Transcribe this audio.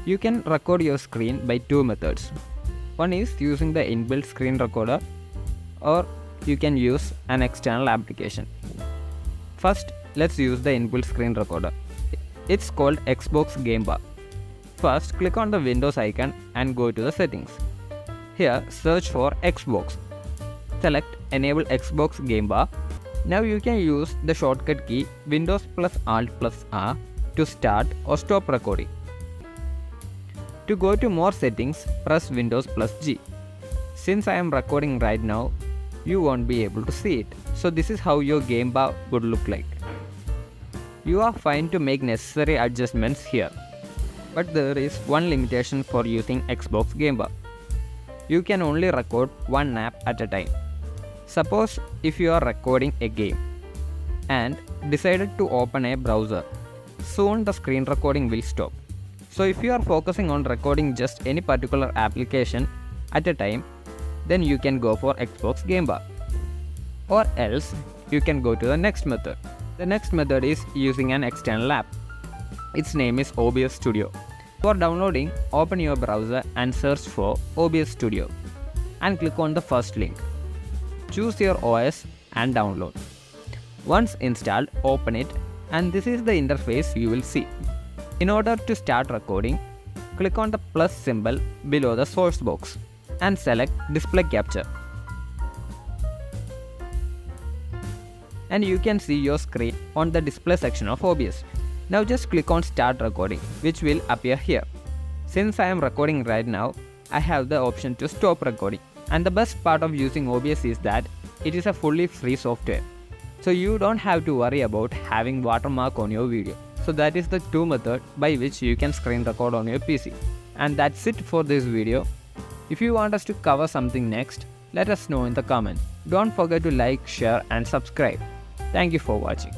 You can record your screen by two methods. One is using the inbuilt screen recorder, or you can use an external application. First, let's use the inbuilt screen recorder. It's called Xbox Game Bar. First, click on the Windows icon and go to the settings. Here, search for Xbox. Select Enable Xbox Game Bar. Now you can use the shortcut key Windows plus Alt plus R to start or stop recording. To go to more settings, press Windows plus G. Since I am recording right now, you won't be able to see it. So this is how your game bar would look like. You are fine to make necessary adjustments here. But there is one limitation for using Xbox Game Bar. You can only record one app at a time. Suppose if you are recording a game and decided to open a browser, soon the screen recording will stop. So if you are focusing on recording just any particular application at a time, then you can go for Xbox Game Bar. Or else, you can go to the next method. The next method is using an external app. Its name is OBS Studio. For downloading, open your browser and search for OBS Studio and click on the first link. Choose your OS and download. Once installed, open it, and this is the interface you will see. In order to start recording, click on the plus symbol below the source box and select Display Capture. And you can see your screen on the display section of OBS. Now just click on Start Recording, which will appear here. Since I am recording right now, I have the option to stop recording. And the best part of using OBS is that it is a fully free software. So you don't have to worry about having watermark on your video. So that is the two method by which you can screen record on your PC. And that's it for this video. If you want us to cover something next, let us know in the comments. Don't forget to like, share and subscribe. Thank you for watching.